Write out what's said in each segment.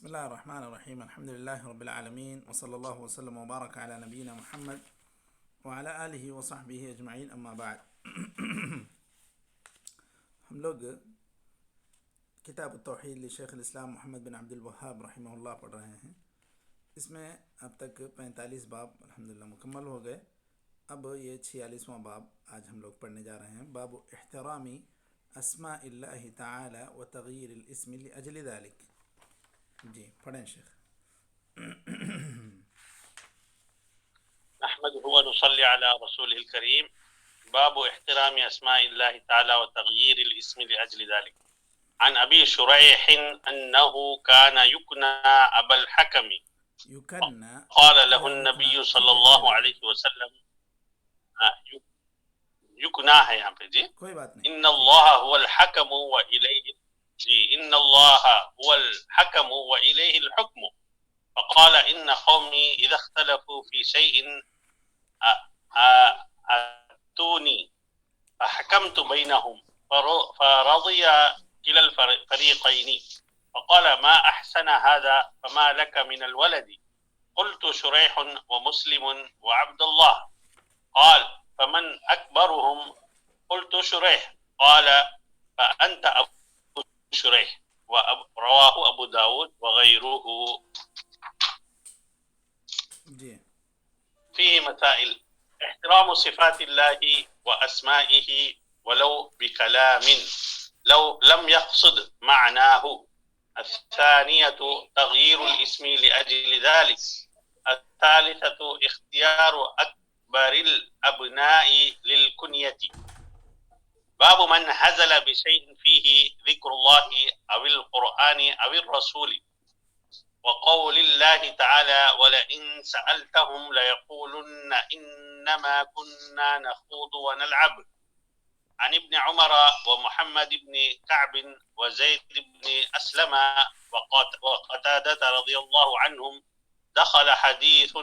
بسم الله الرحمن الرحيم. الحمد لله رب العالمين، وصلى الله وسلم وبارك على نبينا محمد وعلى آله وصحبه اجمعین، اما بعد. ہم لوگ کتاب التوحید لشیخ الاسلام محمد بن عبد الوہاب رحمہ اللہ پڑھ رہے ہیں. اس میں اب تک 45 باب الحمدللہ مکمل ہو گئے. اب یہ 46واں باب آج ہم لوگ پڑھنے جا رہے ہیں. باب احترام اسماء اللہ تعالی و تغییر الاسم لاجل ذلك. جی پڑھیں شیخ. نحمده ونصلي على رسوله الكريم. باب احترام اسماء الله تعالى وتغيير الاسم لاجل ذلك. عن ابي شريح انه كان يكنى ابا الحكم، قال له النبي صلى الله عليه وسلم يكنى ہے یہاں پہ جی کوئی بات نہیں. ان الله هو الحكم واليه جی ان الله هو الحكم واليه الحكم. فقال ان قومي اذا اختلفوا في شيء اتوني فحكمت بينهم فرضي كلا الفريقين. فقال ما احسن هذا فما لك من الولد؟ قلت شريح ومسلم وعبد الله. قال فمن اكبرهم؟ قلت شريح. قال فانت ابو شريح. رواه ابو داود وغيره. جی فيه مسائل: احترام صفات الله وأسمائه ولو بكلام لو لم يقصد معناه. الثانية تغيير الاسم لأجل ذلك. الثالثة اختيار أكبر الأبناء للكنية. باب من هزل بشيء فيه ذكر الله أو القرآن أو الرسول، وقول الله تعالى ولئن سألتهم ليقولن إنما كنا نخوض ونلعب. عن ابن عمر ومحمد بن كعب وزيد بن أسلم وقتادة رضي الله عنهم دخل حديث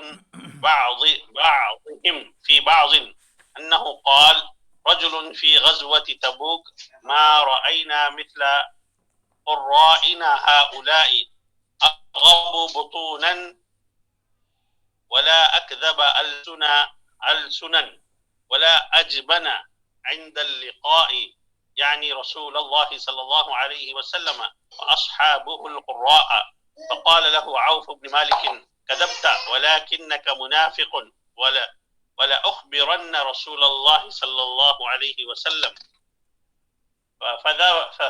بعضهم في بعض أنه قال رجل في غزوة تبوك ما رأينا مثل قرائنا هؤلاء أغضب بطونا ولا أكذب ألسنا ولا أجبن عند اللقاء، يعني رسول الله صلى الله عليه وسلم وأصحابه القراء. فقال له عوف بن مالك كذبت ولكنك منافق ولا أخبرن رسول الله صلى الله عليه وسلم.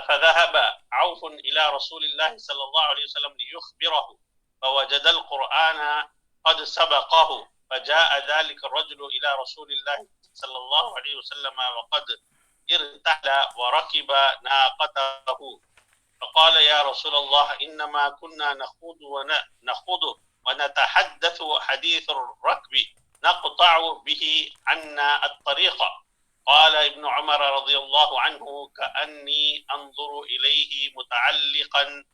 فذهب عوف إلى رسول الله صلى الله عليه وسلم ليخبره، فوجد القرآن قد سبقه. فجاء ذلك الرجل إلى رسول الله صلى الله عليه وسلم وقد ارتحل وركب ناقته، فقال يا رسول الله إنما كنا نخوض ونتحدث حديث الركب نقطع به عنا الطريق. قال ابن عمر رضي الله عنه كأني أنظر إليه متعلقا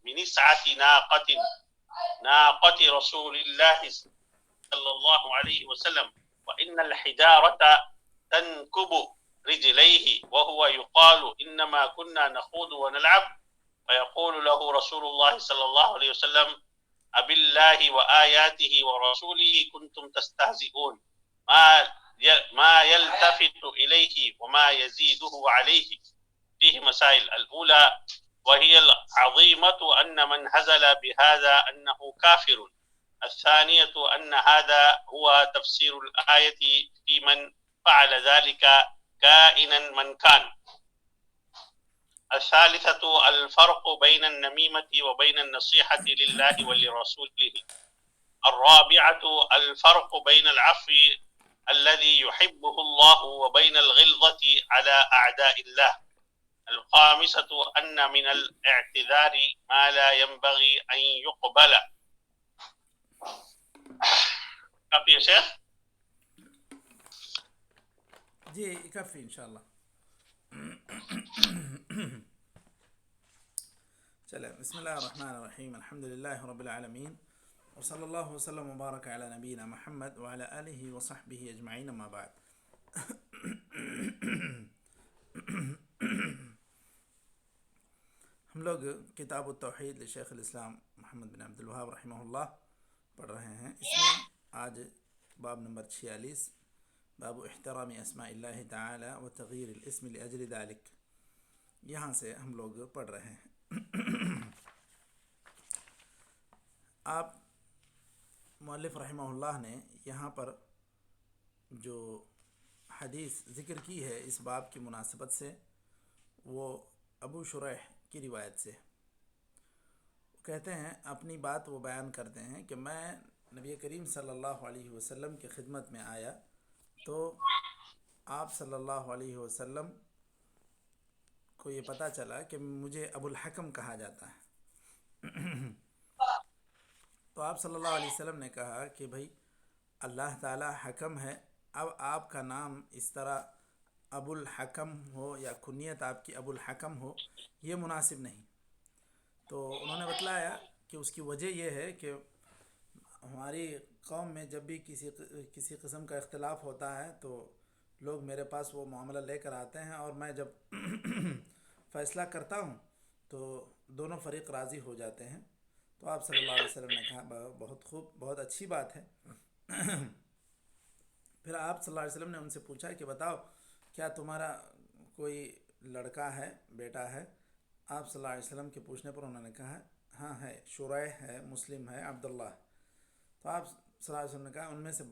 بنسعة ناقة رسول الله صلى الله عليه وسلم، وإن الحجارة تنكب رجليه وهو يقال إنما كنا نخوض ونلعب. فيقول له رسول الله صلى الله عليه وسلم أبالله وآياته ورسوله كنتم تستهزئون؟ ما يلتفت إليه وما يزيده عليه. فيه مسائل: الأولى وهي العظيمة أن من هزل بهذا أنه كافر. الثانية أن هذا هو تفسير الآية في من فعل ذلك كائنا من كان. الثالثة الفرق بين النميمة وبين النصيحة لله ولرسوله. الرابعة الفرق بين العفو الذي يحبه الله وبين الغلظة على أعداء الله. الخامسة أن من الاعتذار ما لا ينبغي أن يقبل. کافی ہے شیخ؟ جی کافی انشاءاللہ. چلے بسم اللہ الرحمن الرحیم. الحمد للہ رب العالمین، وصلی اللہ وسلم وبارک علی نبینا محمد وعلی آلہ وصحبہ اجمعین، اما بعد. ہم لوگ لوگ کتاب التوحید شیخ الاسلام محمد بن عبد الوہاب رحمہ اللہ پڑھ رہے ہیں. اس میں آج باب نمبر 46 باب احترام اسماء اللہ تعالی و تغیر الاسم لاجل ذلک، یہاں سے ہم لوگ پڑھ رہے ہیں. آپ مؤلف رحمہ اللہ نے یہاں پر جو حدیث ذکر کی ہے اس باب کی مناسبت سے، وہ ابو شریح کی روایت سے کہتے ہیں، اپنی بات وہ بیان کرتے ہیں کہ میں نبی کریم صلی اللہ علیہ وسلم کی خدمت میں آیا تو آپ صلی اللہ علیہ وسلم کو یہ پتہ چلا کہ مجھے ابو الحکم کہا جاتا ہے. تو آپ صلی اللہ علیہ وسلم نے کہا کہ بھائی اللہ تعالی حکم ہے، اب آپ کا نام اس طرح ابو الحکم ہو یا کنیت آپ کی ابو الحکم ہو، یہ مناسب نہیں. تو انہوں نے بتلایا کہ اس کی وجہ یہ ہے کہ ہماری قوم میں جب بھی کسی قسم کا اختلاف ہوتا ہے تو لوگ میرے پاس وہ معاملہ لے کر آتے ہیں، اور میں جب فیصلہ کرتا ہوں تو دونوں فریق راضی ہو جاتے ہیں. تو آپ صلی اللہ علیہ وسلم نے کہا بہت خوب، بہت اچھی بات ہے. پھر آپ صلی اللہ علیہ وسلم نے ان سے پوچھا کہ بتاؤ کیا تمہارا کوئی لڑکا ہے، بیٹا ہے؟ آپ صلی اللہ علیہ وسلم کے پوچھنے پر انہوں نے کہا ہاں ہے، شریح ہے، مسلم ہے، عبداللہ. تو آپ صلی اللہ علیہ وسلم نے کہا ان میں سے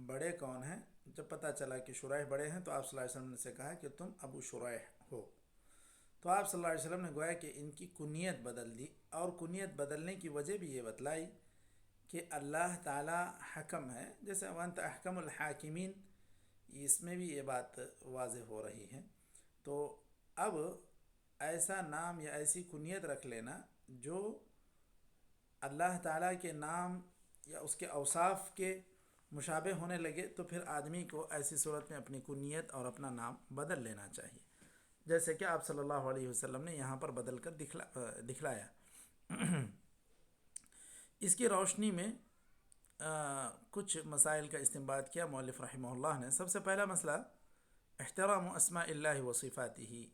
بڑے کون ہیں؟ جب پتہ چلا کہ شریح بڑے ہیں تو آپ صلی اللہ علیہ وسلم نے سے کہا کہ تم ابو شریح ہو. تو آپ صلی اللہ علیہ وسلم نے گویا کہ ان کی کنیت بدل دی، اور کنیت بدلنے کی وجہ بھی یہ بتلائی کہ اللہ تعالی حکم ہے، جیسے وانت احکم الحاکمین، اس میں بھی یہ بات واضح ہو رہی ہے. تو اب ایسا نام یا ایسی کنیت رکھ لینا جو اللہ تعالیٰ کے نام یا اس کے اوصاف کے مشابہ ہونے لگے، تو پھر آدمی کو ایسی صورت میں اپنی کنیت اور اپنا نام بدل لینا چاہیے، جیسے کہ آپ صلی اللہ علیہ وسلم نے یہاں پر بدل کر دکھلایا. اس کی روشنی میں کچھ مسائل کا استنباط کیا مؤلف رحمہ اللہ نے. سب سے پہلا مسئلہ احترام اسماء اللہ و صفاتہ،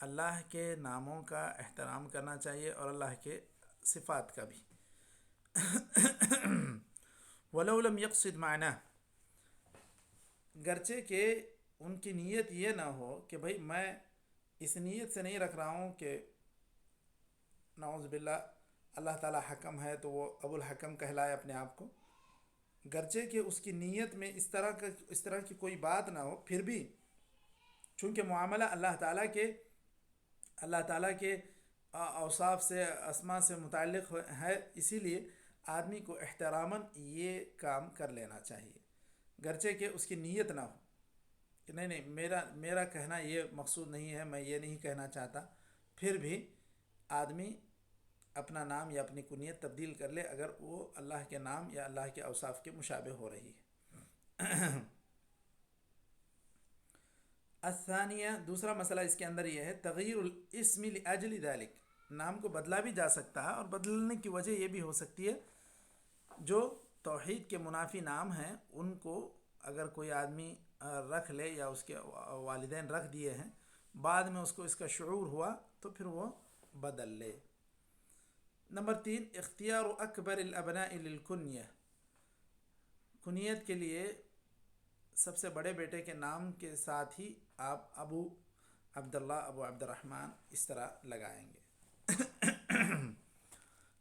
اللہ کے ناموں کا احترام کرنا چاہیے اور اللہ کے صفات کا بھی. وَلَوْ لَمْ يَقْصِدْ مَعْنَاهُ، گرچہ کہ ان کی نیت یہ نہ ہو کہ بھئی میں اس نیت سے نہیں رکھ رہا ہوں کہ نعوذ باللہ اللہ تعالی حکم ہے تو وہ ابو الحکم کہلائے اپنے آپ کو، گرچہ کہ اس کی نیت میں اس طرح کی کوئی بات نہ ہو، پھر بھی چونکہ معاملہ اللہ تعالیٰ کے اوصاف سے، اسماء سے متعلق ہے، اسی لیے آدمی کو احتراماً یہ کام کر لینا چاہیے، گرچہ کہ اس کی نیت نہ ہو کہ نہیں میرا کہنا یہ مقصود نہیں ہے، میں یہ نہیں کہنا چاہتا. پھر بھی آدمی اپنا نام یا اپنی کنیت تبدیل کر لے اگر وہ اللہ کے نام یا اللہ کے اوصاف کے مشابہ ہو رہی ہے. الثانیہ، دوسرا مسئلہ اس کے اندر یہ ہے تغیر الاسم لاجل ذلک، نام کو بدلا بھی جا سکتا ہے، اور بدلنے کی وجہ یہ بھی ہو سکتی ہے جو توحید کے منافی نام ہیں ان کو اگر کوئی آدمی رکھ لے یا اس کے والدین رکھ دیے ہیں، بعد میں اس کو اس کا شعور ہوا تو پھر وہ بدل لے. نمبر 3 اختیار اکبر الابناء للکنیہ، کنیت کے لیے سب سے بڑے بیٹے کے نام کے ساتھ ہی آپ ابو عبداللہ، ابو عبد الرحمن اس طرح لگائیں گے.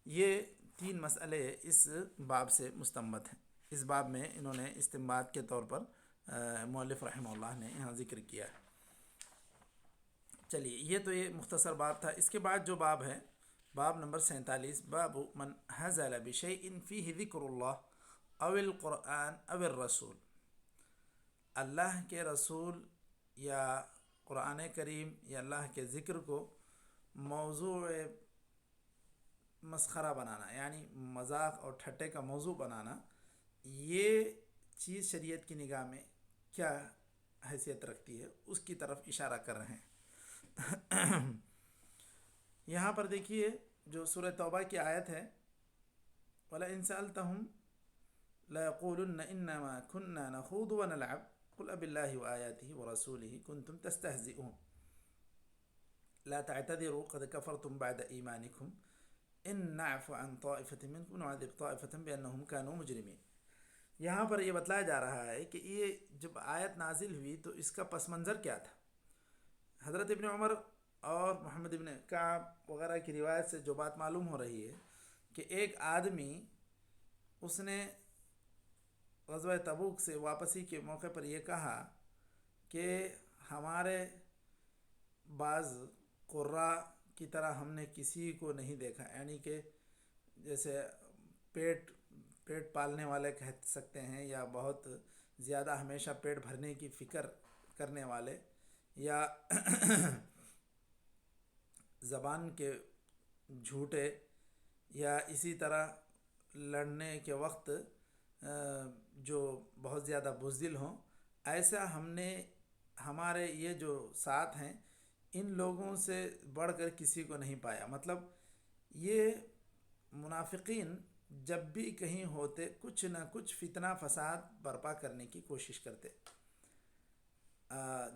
یہ 3 مسئلے اس باب سے مستنبط ہیں. اس باب میں انہوں نے استنباط کے طور پر مؤلف رحمہ اللہ نے یہاں ذکر کیا ہے. چلیے یہ تو یہ مختصر باب تھا. اس کے بعد جو باب ہے باب نمبر 47 باب من حزل بشیء فیہ ذکر اللہ او القرآن او الرسول، اللہ کے رسول یا قرآن کریم یا اللہ کے ذکر کو موضوع مسخرہ بنانا، یعنی مذاق اور ٹھٹے کا موضوع بنانا، یہ چیز شریعت کی نگاہ میں کیا حیثیت رکھتی ہے اس کی طرف اشارہ کر رہے ہیں. یہاں پر دیکھیے جو سورہ توبہ کی آیت ہے وَلَئِن سَأَلْتَهُمْ لَيَقُولُنَّ إِنَّمَا كُنَّا نَخُوضُ وَنَلْعَبُ قُلْ أَبِاللَّهِ وَآيَاتِهِ وَرَسُولِهِ كُنْتُمْ تَسْتَهْزِئُونَ. لا تعتذروا قد كفرتم بعد ایمانکم ان نعف عن طائفة منکم نعذب طائفة بأنهم كانوا مجرمین۔ یہاں پر یہ بتلایا جا رہا ہے کہ یہ جب آیت نازل ہوئی تو اس کا پس منظر کیا تھا۔ حضرت ابن عمر اور محمد ابن کعب وغیرہ کی روایت سے جو بات معلوم ہو رہی ہے کہ ایک آدمی اس نے غزوہ تبوک سے واپسی کے موقع پر یہ کہا کہ ہمارے بعض قراء کی طرح ہم نے کسی کو نہیں دیکھا، یعنی کہ جیسے پیٹ پالنے والے کہہ سکتے ہیں، یا بہت زیادہ ہمیشہ پیٹ بھرنے کی فکر کرنے والے، یا زبان کے جھوٹے، یا اسی طرح لڑنے کے وقت جو بہت زیادہ بزدل ہوں، ایسا ہم نے ہمارے یہ جو ساتھ ہیں ان لوگوں سے بڑھ کر کسی کو نہیں پایا۔ مطلب یہ منافقین جب بھی کہیں ہوتے کچھ نہ کچھ فتنہ فساد برپا کرنے کی کوشش کرتے۔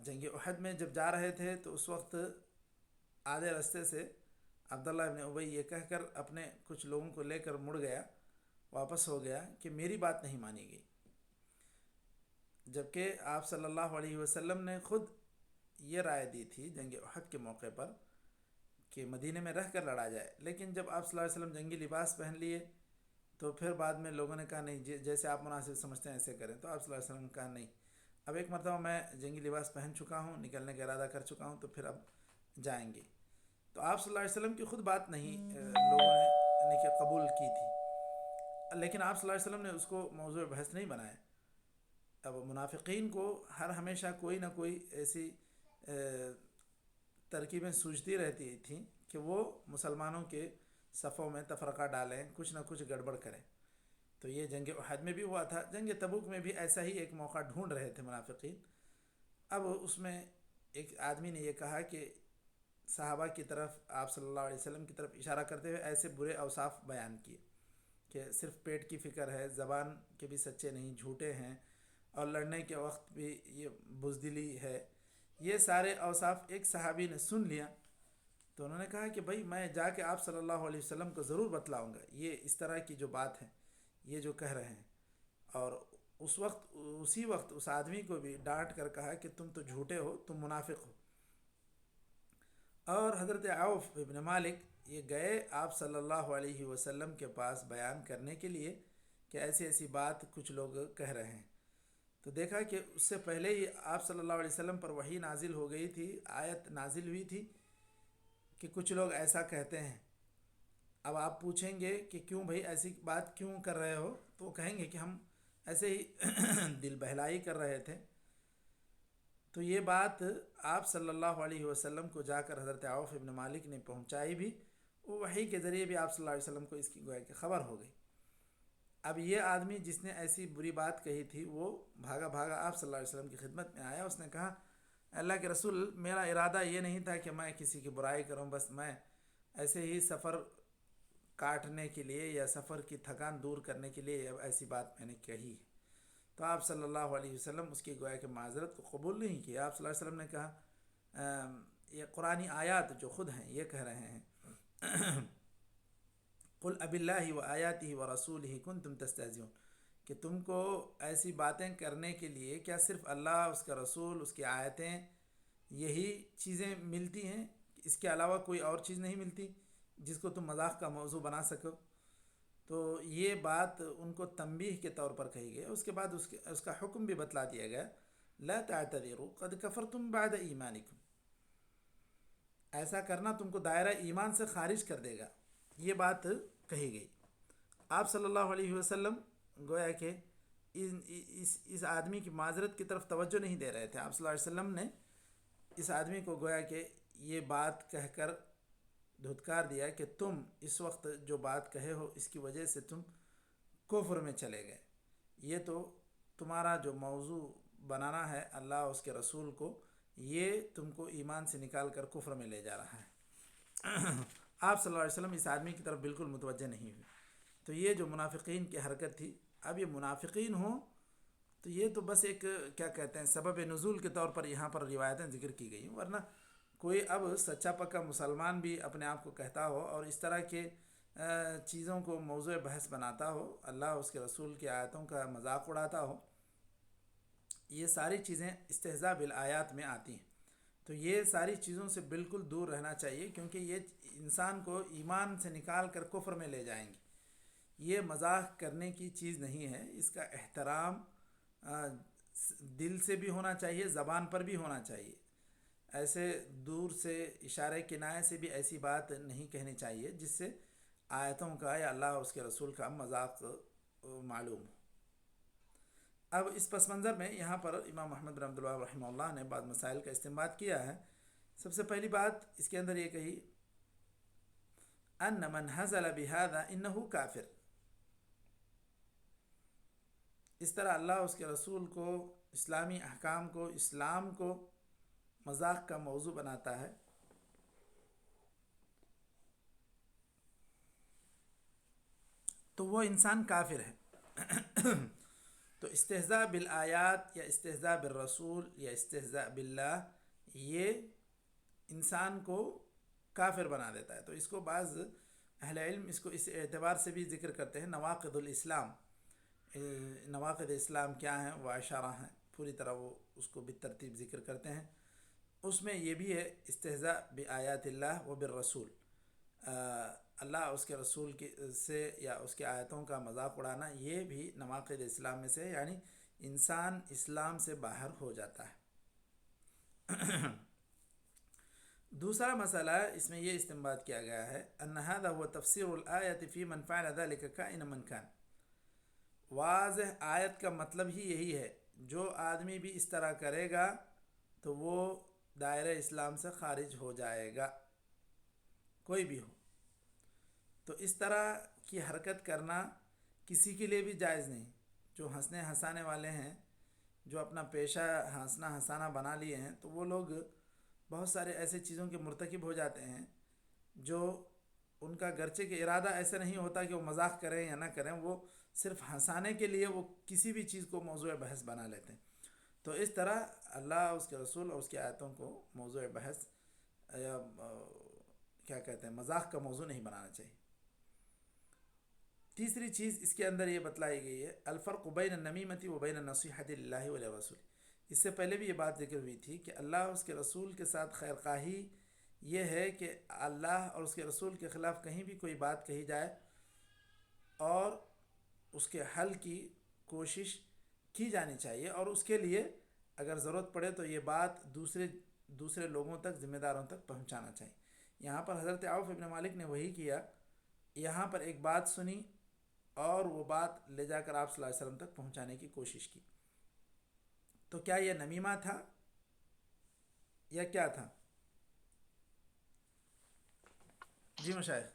جنگ احد میں جب جا رہے تھے تو اس وقت آدھے راستے سے عبداللہ ابن ابی یہ کہہ کر اپنے کچھ لوگوں کو لے کر مڑ گیا، واپس ہو گیا کہ میری بات نہیں مانی گئی، جبکہ آپ صلی اللہ علیہ وسلم نے خود یہ رائے دی تھی جنگ احد کے موقع پر کہ مدینے میں رہ کر لڑا جائے۔ لیکن جب آپ صلی اللہ علیہ وسلم جنگی لباس پہن لیے تو پھر بعد میں لوگوں نے کہا نہیں، جیسے آپ مناسب سمجھتے ہیں ایسے کریں، تو آپ صلی اللہ علیہ وسلم نے کہا نہیں، اب ایک مرتبہ میں جنگی لباس پہن چکا ہوں، نکلنے کا ارادہ کر چکا ہوں، تو پھر اب جائیں گے۔ تو آپ صلی اللہ علیہ وسلم کی خود بات نہیں لوگوں نے یعنی کہ قبول کی تھی، لیکن آپ صلی اللہ علیہ وسلم نے اس کو موضوع بحث نہیں بنایا۔ اب منافقین کو ہر ہمیشہ کوئی نہ کوئی ایسی ترکیبیں سوچتی رہتی تھیں کہ وہ مسلمانوں کے صفوں میں تفرقہ ڈالیں، کچھ نہ کچھ گڑبڑ کریں۔ تو یہ جنگ احد میں بھی ہوا تھا، جنگ تبوک میں بھی ایسا ہی ایک موقع ڈھونڈ رہے تھے منافقین۔ اب اس میں ایک آدمی نے یہ کہا کہ صحابہ کی طرف آپ صلی اللہ علیہ وسلم کی طرف اشارہ کرتے ہوئے ایسے برے اوصاف بیان کیے کہ صرف پیٹ کی فکر ہے، زبان کے بھی سچے نہیں، جھوٹے ہیں، اور لڑنے کے وقت بھی یہ بزدلی ہے۔ یہ سارے اوصاف ایک صحابی نے سن لیا تو انہوں نے کہا کہ بھائی میں جا کے آپ صلی اللہ علیہ وسلم کو ضرور بتلاؤں گا یہ اس طرح کی جو بات ہے، یہ جو کہہ رہے ہیں۔ اور اسی وقت اس آدمی کو بھی ڈانٹ کر کہا کہ تم تو جھوٹے ہو، تم منافق ہو۔ اور حضرت عوف ابن مالک یہ گئے آپ صلی اللہ علیہ وسلم کے پاس بیان کرنے کے لیے کہ ایسی ایسی بات کچھ لوگ کہہ رہے ہیں۔ تو دیکھا کہ اس سے پہلے ہی آپ صلی اللہ علیہ وسلم پر وحی نازل ہو گئی تھی، آیت نازل ہوئی تھی کہ کچھ لوگ ایسا کہتے ہیں۔ اب آپ پوچھیں گے کہ کیوں بھائی ایسی بات کیوں کر رہے ہو، تو وہ کہیں گے کہ ہم ایسے ہی دل بہلائی کر رہے تھے۔ تو یہ بات آپ صلی اللہ علیہ وسلم کو جا کر حضرت عوف ابن مالک نے پہنچائی بھی، وہ وحی کے ذریعے بھی آپ صلی اللہ علیہ وسلم کو اس کی گویا کہ خبر ہو گئی۔ اب یہ آدمی جس نے ایسی بری بات کہی تھی وہ بھاگا آپ صلی اللہ علیہ وسلم کی خدمت میں آیا، اس نے کہا اللہ کے رسول میرا ارادہ یہ نہیں تھا کہ میں کسی کی برائی کروں، بس میں ایسے ہی سفر کاٹنے کے لیے یا سفر کی تھکان دور کرنے کے لیے ایسی بات میں نے کہی ہے۔ تو آپ صلی اللہ علیہ وسلم اس کی گویا کہ معذرت کو قبول نہیں کیا۔ آپ صلی اللہ علیہ وسلم نے کہا یہ قرآنی آیات جو خود ہیں یہ کہہ رہے ہیں قل اب اللہ و آیاتہ و رسولہ کنتم تستہزئون، کہ تم کو ایسی باتیں کرنے کے لیے کیا صرف اللہ، اس کا رسول، اس کی آیتیں یہی چیزیں ملتی ہیں، اس کے علاوہ کوئی اور چیز نہیں ملتی جس کو تم مذاق کا موضوع بنا سکو؟ تو یہ بات ان کو تنبیہ کے طور پر کہی گئی۔ اس کے بعد اس کا حکم بھی بتلا دیا گیا لا تعتذروا قد کفرتم بعد ایمانکم، ایسا کرنا تم کو دائرہ ایمان سے خارج کر دے گا، یہ بات کہی گئی۔ آپ صلی اللہ علیہ وسلم گویا کہ اس آدمی کی معذرت کی طرف توجہ نہیں دے رہے تھے۔ آپ صلی اللہ علیہ وسلم نے اس آدمی کو گویا کہ یہ بات کہہ کر دھتکار دیا کہ تم اس وقت جو بات کہے ہو اس کی وجہ سے تم کفر میں چلے گئے، یہ تو تمہارا جو موضوع بنانا ہے اللہ اس کے رسول کو، یہ تم کو ایمان سے نکال کر کفر میں لے جا رہا ہے۔ آپ صلی اللہ علیہ وسلم اس آدمی کی طرف بالکل متوجہ نہیں ہوئے۔ تو یہ جو منافقین کی حرکت تھی، اب یہ منافقین ہوں تو یہ تو بس ایک کیا کہتے ہیں سبب نزول کے طور پر یہاں پر روایتیں ذکر کی گئی، ورنہ کوئی اب سچا پکا مسلمان بھی اپنے آپ کو کہتا ہو اور اس طرح کے چیزوں کو موضوع بحث بناتا ہو، اللہ اس کے رسول کی آیتوں کا مذاق اڑاتا ہو، یہ ساری چیزیں استہزاء بالآیات میں آتی ہیں۔ تو یہ ساری چیزوں سے بالکل دور رہنا چاہیے، کیونکہ یہ انسان کو ایمان سے نکال کر کفر میں لے جائیں گے۔ یہ مذاق کرنے کی چیز نہیں ہے، اس کا احترام دل سے بھی ہونا چاہیے، زبان پر بھی ہونا چاہیے۔ ایسے دور سے اشارے کنائے سے بھی ایسی بات نہیں کہنی چاہیے جس سے آیتوں کا یا اللہ اور اس کے رسول کا مذاق معلوم ہو۔ اب اس پس منظر میں یہاں پر امام محمد بن عبد الوہاب رحمہ اللہ نے بعض مسائل کا استنباط کیا ہے۔ سب سے پہلی بات اس کے اندر یہ کہی ان من حزل بهذا انه کافر، اس طرح اللہ اس کے رسول کو، اسلامی احکام کو، اسلام کو مذاق کا موضوع بناتا ہے تو وہ انسان کافر ہے۔ تو استہزاء بالآیات یا استہزاء بالرسول یا استہزاء باللہ یہ انسان کو کافر بنا دیتا ہے۔ تو اس کو بعض اہل علم اس کو اس اعتبار سے بھی ذکر کرتے ہیں، نواقض الاسلام۔ نواقض اسلام کیا ہیں؟ وہ اشارہ ہیں، پوری طرح وہ اس کو بالترتیب ذکر کرتے ہیں۔ اس میں یہ بھی ہے استہزاء بآیات اللہ و بالرسول، اللہ اس کے رسول کی سے یا اس کے آیتوں کا مذاق اڑانا، یہ بھی نواقض اسلام میں سے، یعنی انسان اسلام سے باہر ہو جاتا ہے۔ دوسرا مسئلہ اس میں یہ استنباط کیا گیا ہے ان هذا هو تفسیر الآیت فی من فعل ذلك کائنا من کان، واضح آیت کا مطلب ہی یہی ہے، جو آدمی بھی اس طرح کرے گا تو وہ دائرہ اسلام سے خارج ہو جائے گا، کوئی بھی ہو۔ تو اس طرح کی حرکت کرنا کسی کے لیے بھی جائز نہیں۔ جو ہنسنے ہنسانے والے ہیں، جو اپنا پیشہ ہنسنا ہنسانا بنا لیے ہیں، تو وہ لوگ بہت سارے ایسے چیزوں کے مرتکب ہو جاتے ہیں جو ان کا گرچہ کہ ارادہ ایسا نہیں ہوتا کہ وہ مذاق کریں یا نہ کریں، وہ صرف ہنسانے کے لیے وہ کسی بھی چیز کو موضوع بحث بنا لیتے ہیں۔ تو اس طرح اللہ، اس کے رسول اور اس کی آیتوں کو موضوع بحث یا کیا کہتے ہیں مذاق کا موضوع نہیں بنانا چاہیے۔ تیسری چیز اس کے اندر یہ بتلائی گئی ہے الفرق بین النمیمۃ و بین النصیحۃ للہ ولرسول۔ اس سے پہلے بھی یہ بات ذکر ہوئی تھی کہ اللہ اور اس کے رسول کے ساتھ خیر خواہی یہ ہے کہ اللہ اور اس کے رسول کے خلاف کہیں بھی کوئی بات کہی جائے اور اس کے حل کی کوشش کی جانی چاہیے، اور اس کے لیے اگر ضرورت پڑے تو یہ بات دوسرے لوگوں تک، ذمہ داروں تک پہنچانا چاہیے۔ یہاں پر حضرت عوف ابن مالک نے وہی کیا، یہاں پر ایک بات سنی اور وہ بات لے جا کر آپ صلی اللہ علیہ وسلم تک پہنچانے کی کوشش کی۔ تو کیا یہ نمیمہ تھا یا کیا تھا؟ جی مشائخ،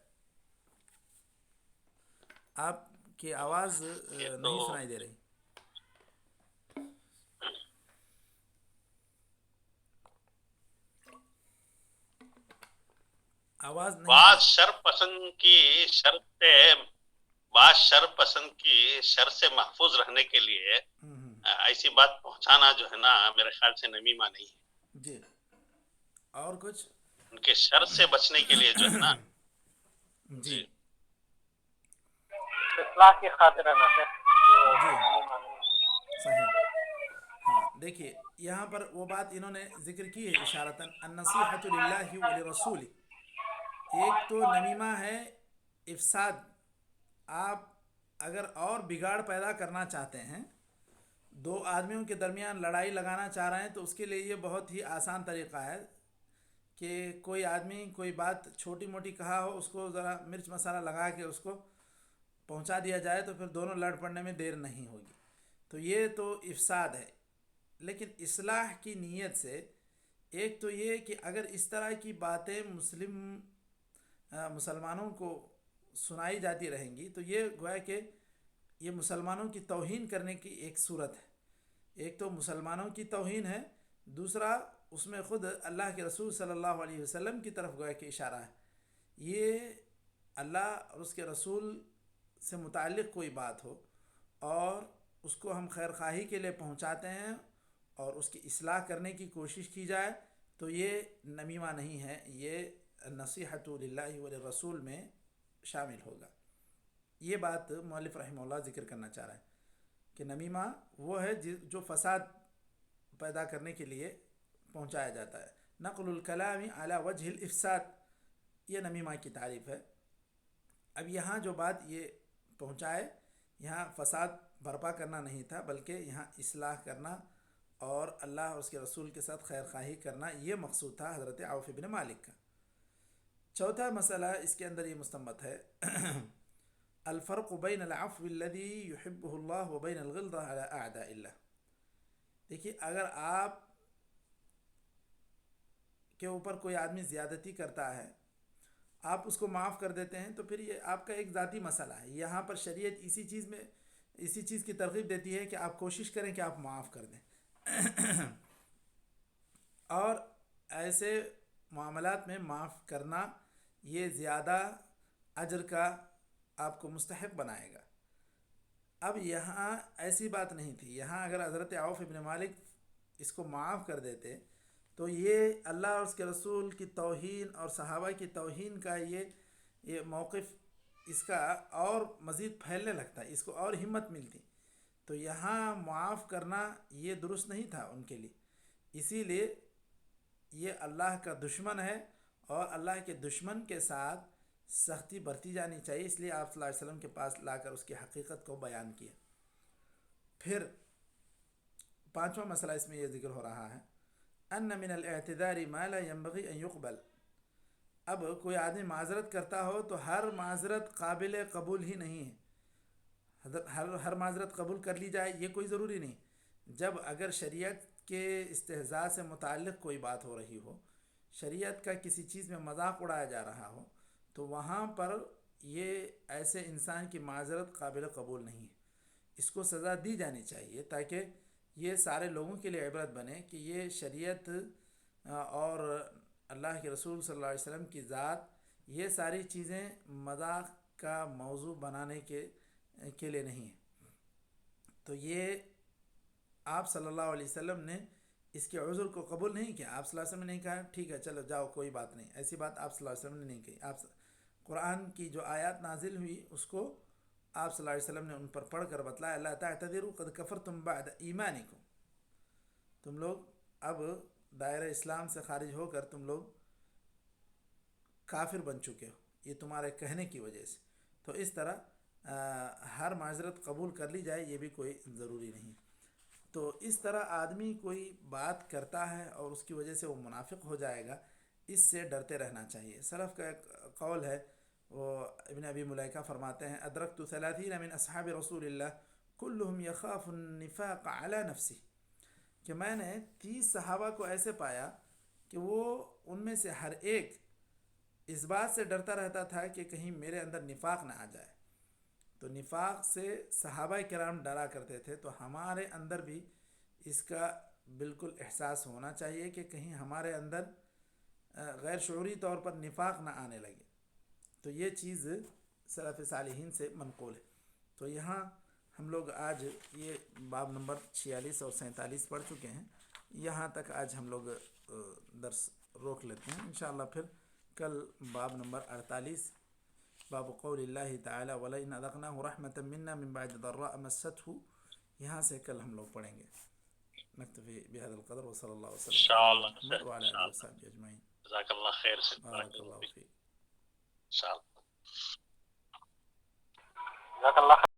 آپ کی آواز نہیں سنائی دے رہی۔ آواز نہیں بعض شر پسند کی شر سے محفوظ رہنے کے لیے ایسی بات پہنچانا جو ہے نا، میرے خیال سے نمیمہ نہیں ہے۔ جی، اور کچھ ان کے شر سے بچنے کے لیے جو ہے نا، جی اصلاح کی خاطر ہے جی صحیح۔ ہاں دیکھیے یہاں پر وہ بات انہوں نے ذکر کی ہے اشارتاً النصیحۃ للہ ولرسول۔ ایک تو نمیمہ ہے افساد، آپ اگر اور بگاڑ پیدا کرنا چاہتے ہیں، دو آدمیوں کے درمیان لڑائی لگانا چاہ رہے ہیں، تو اس کے لیے یہ بہت ہی آسان طریقہ ہے کہ کوئی آدمی کوئی بات چھوٹی موٹی کہا ہو، اس کو ذرا مرچ مسالہ لگا کے اس کو پہنچا دیا جائے تو پھر دونوں لڑ پڑنے میں دیر نہیں ہوگی۔ تو یہ تو افساد ہے۔ لیکن اصلاح کی نیت سے ایک تو یہ کہ اگر اس طرح کی باتیں مسلمانوں کو سنائی جاتی رہیں گی تو یہ گویا کہ یہ مسلمانوں کی توہین کرنے کی ایک صورت ہے۔ ایک تو مسلمانوں کی توہین ہے، دوسرا اس میں خود اللہ کے رسول صلی اللہ علیہ وسلم کی طرف گویا کہ اشارہ ہے۔ یہ اللہ اور اس کے رسول سے متعلق کوئی بات ہو اور اس کو ہم خیر خواہی کے لیے پہنچاتے ہیں اور اس کی اصلاح کرنے کی کوشش کی جائے، تو یہ نمیمہ نہیں ہے، یہ نصیحت للہ وللرسول میں شامل ہوگا۔ یہ بات مؤلف رحمہ اللہ ذکر کرنا چاہ رہا ہے کہ نمیمہ وہ ہے جو فساد پیدا کرنے کے لیے پہنچایا جاتا ہے۔ نقل الکلام علی وجہ الافساد، یہ نمیمہ کی تعریف ہے۔ اب یہاں جو بات یہ پہنچائے، یہاں فساد برپا کرنا نہیں تھا، بلکہ یہاں اصلاح کرنا اور اللہ اور اس کے رسول کے ساتھ خیر خواہی کرنا، یہ مقصود تھا حضرت عوف بن مالک کا۔ چوتھا مسئلہ اس کے اندر یہ مستنبط ہے الفرق بین العفو الذی یحبہ اللہ وبین الغلظہ علی اعداء اللہ۔ دیکھیے، اگر آپ کے اوپر کوئی آدمی زیادتی کرتا ہے، آپ اس کو معاف کر دیتے ہیں، تو پھر یہ آپ کا ایک ذاتی مسئلہ ہے۔ یہاں پر شریعت اسی چیز کی ترغیب دیتی ہے کہ آپ کوشش کریں کہ آپ معاف کر دیں اور ایسے معاملات میں معاف کرنا یہ زیادہ اجر کا آپ کو مستحق بنائے گا۔ اب یہاں ایسی بات نہیں تھی، یہاں اگر حضرت عوف بن مالک اس کو معاف کر دیتے تو یہ اللہ اور اس کے رسول کی توہین اور صحابہ کی توہین کا یہ موقف اس کا اور مزید پھیلنے لگتا ہے، اس کو اور ہمت ملتی۔ تو یہاں معاف کرنا یہ درست نہیں تھا ان کے لیے، اسی لیے یہ اللہ کا دشمن ہے اور اللہ کے دشمن کے ساتھ سختی برتی جانی چاہیے، اس لیے آپ صلی اللہ علیہ وسلم کے پاس لا کر اس کی حقیقت کو بیان کیا۔ پھر پانچواں مسئلہ اس میں یہ ذکر ہو رہا ہے ان من الاعتذار ما لا ينبغي ان يقبل۔ اب کوئی آدمی معذرت کرتا ہو تو ہر معذرت قابل قبول ہی نہیں ہے، ہر معذرت قبول کر لی جائے یہ کوئی ضروری نہیں۔ جب اگر شریعت کے استہزاء سے متعلق کوئی بات ہو رہی ہو، شریعت کا کسی چیز میں مذاق اڑایا جا رہا ہو، تو وہاں پر یہ ایسے انسان کی معذرت قابل قبول نہیں ہے، اس کو سزا دی جانی چاہیے تاکہ یہ سارے لوگوں کے لیے عبرت بنے کہ یہ شریعت اور اللہ کے رسول صلی اللہ علیہ وسلم کی ذات، یہ ساری چیزیں مذاق کا موضوع بنانے کے لیے نہیں ہیں۔ تو یہ آپ صلی اللہ علیہ وسلم نے اس کے عذر کو قبول نہیں کیا۔ آپ صلی اللہ علیہ وسلم نے نہیں کہا ٹھیک ہے چلو جاؤ کوئی بات نہیں، ایسی بات آپ صلی اللہ علیہ وسلم نے نہیں کہی۔ آپ قرآن کی جو آیات نازل ہوئی اس کو آپ صلی اللہ علیہ وسلم نے ان پر پڑھ کر بتلایا، اللہ تعتذروا قد کفرتم بعد ایمانکم، تم لوگ اب دائرہ اسلام سے خارج ہو کر تم لوگ کافر بن چکے ہو، یہ تمہارے کہنے کی وجہ سے۔ تو اس طرح ہر معذرت قبول کر لی جائے یہ بھی کوئی ضروری نہیں۔ تو اس طرح آدمی کوئی بات کرتا ہے اور اس کی وجہ سے وہ منافق ہو جائے گا، اس سے ڈرتے رہنا چاہیے۔ سلف کا ایک قول ہے، وہ ابن ابی ملیکہ فرماتے ہیں ادرکت 30 من اصحاب رسول اللہ کلہم یخاف النفاق علی نفسہ، کہ میں نے 30 صحابہ کو ایسے پایا کہ وہ ان میں سے ہر ایک اس بات سے ڈرتا رہتا تھا کہ کہیں میرے اندر نفاق نہ آ جائے۔ تو نفاق سے صحابہ کرام ڈرا کرتے تھے، تو ہمارے اندر بھی اس کا بالکل احساس ہونا چاہیے کہ کہیں ہمارے اندر غیر شعوری طور پر نفاق نہ آنے لگے۔ تو یہ چیز سلف صالحین سے منقول ہے۔ تو یہاں ہم لوگ آج یہ باب نمبر 46 اور 47 پڑھ چکے ہیں، یہاں تک آج ہم لوگ درس روک لیتے ہیں۔ انشاءاللہ پھر کل باب نمبر 48 باب قول اللہ تعالی وَلَئِنْ أَذَقْنَاهُ رَحْمَةً مِنَّا مِنْ بَعْدِ ضَرَّاءَ مَسَّتْهُ، یہاں سے کل ہم لوگ پڑھیں گے۔ نکتفی بهذا القدر وصلی اللہ وسلم علی محمد وعلی آلہ وصحبہ اجمعین۔ جزاک اللہ خیر سے بارک اللہ فیک۔ انشاءاللہ جزاک اللہ خیر۔